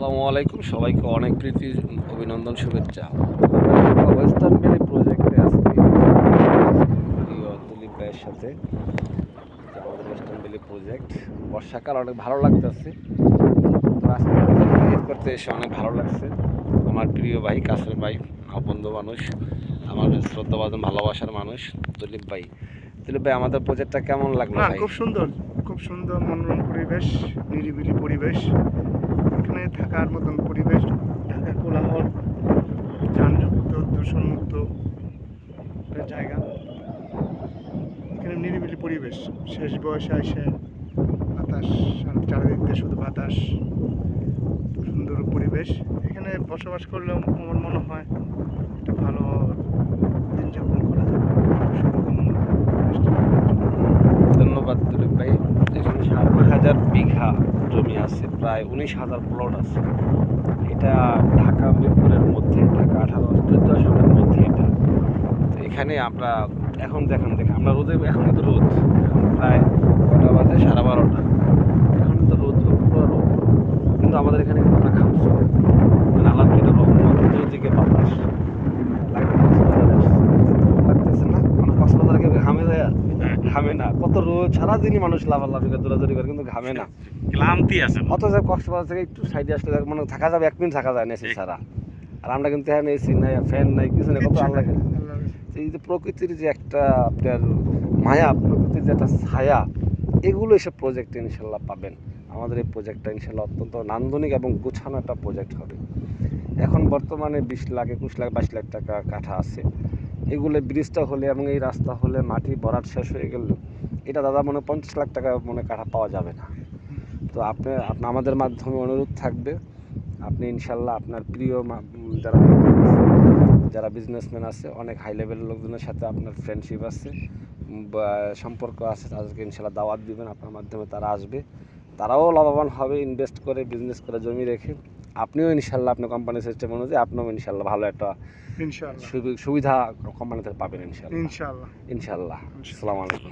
আসসালামু আলাইকুম, সবাইকে অনেক প্রীতি অভিনন্দন শুভেচ্ছা। ওয়েস্টার্ন ভ্যালি প্রজেক্টে আজকে দিলীপ ভাইয়ের সাথে যে আমাদের ওয়েস্টার্ন ভ্যালি প্রজেক্ট বর্ষাকাল অনেক ভালো লাগতেছে। তো আজকে ভিজিট করতে এসে অনেক ভালো লাগছে। আমার প্রিয় ভাই, কাছের ভাই, আমার বন্ধু মানুষ, আমার শ্রদ্ধাভাজন ভালোবাসার মানুষ দিলীপ ভাই। দিলীপ ভাই, আমাদের প্রজেক্টটা কেমন লাগলো ভাই? খুব সুন্দর মনোরম পরিবেশ, নিরিবিলি পরিবেশ, এখানে থাকার মতন পরিবেশ। ঢাকা কোলাহল, যানযুক্ত, দূষণমুক্ত একটা জায়গা। এখানে নিরিবিলি পরিবেশ, শেষ বয়সে এসে বাতাস, চারিদিক দিয়ে শুধু বাতাস, সুন্দর পরিবেশ। এখানে বসবাস করলেও আমার মনে হয় একটা ভালো দিন যাপন করা যাবে। শুভকামনা। ধন্যবাদ দিলীপ ভাই। এখানে 7,000 বিঘা জমি আছে, প্রায় 19,000 প্লট আছে। এটা ঢাকা মিরপুরের মধ্যে, ঢাকা 18-14 আসনের মধ্যে এটা। তো এখানে আমরা এখন দেখেন আমরা রোদে, এখন কিন্তু রোদ, এখন প্রায় কটা বাজে, 12:30। এখন কিন্তু রোদ, পুরো রোদ, কিন্তু আমাদের এখানে কিন্তু আমরা ঘামছি, মানে আল্লাহ এটা চতুর্দিকে বাতাস লাগতেছে না। মানে কক্সবাজারে কেউ ঘামে যায়? ঘামে না। কত রোদ, সারাদিনই মানুষ লাফালাফি করে দৌড়াদৌড়ি করে, কিন্তু ঘামে না, ক্লান্তি আছে। অথচ কক্সবাজার থেকে একটু সাইডে আসলে মানে থাকা যাবে, 1 মিনিট থাকা যায় না এসি ছাড়া। আর আমরা কিন্তু এখানে এসি নাই, ফ্যান নাই, কিছু নেই, কত আল্লাহ। এই যে প্রকৃতির যে একটা আপনার মায়া, প্রকৃতির যে একটা ছায়া, এগুলো এসব প্রজেক্টে ইনশাল্লাহ পাবেন। আমাদের এই প্রজেক্টটা ইনশাল্লাহ অত্যন্ত নান্দনিক এবং গোছানো একটা প্রজেক্ট হবে। এখন বর্তমানে 20 লাখ, 21 লাখ, 22 লাখ টাকা কাঠা আছে। এগুলো ব্রিজটা হলে এবং এই রাস্তা হলে, মাটি ভরাট শেষ হয়ে গেল, এটা দাদা মনে 50 লাখ টাকা মনে কাঠা পাওয়া যাবে না। তো আপনি আমাদের মাধ্যমে অনুরোধ থাকবে, আপনি ইনশাল্লাহ আপনার প্রিয় যারা যারা বিজনেসম্যান আছে, অনেক হাই লেভেলের লোকজনের সাথে আপনার ফ্রেন্ডশিপ আছে বা সম্পর্ক আছে, তাদেরকে ইনশাল্লাহ দাওয়াত দিবেন। আপনার মাধ্যমে তারা আসবে, তারাও লাভবান হবে ইনভেস্ট করে, বিজনেস করে, জমি রেখে। আপনিও ইনশাল্লাহ আপনার কোম্পানির সিস্টেম অনুযায়ী আপনিও ইনশাল্লাহ ভালো একটা সুবিধা কোম্পানিতে পাবেন ইনশাল্লাহ। ইনশাল্লাহ। আসসালামু আলাইকুম।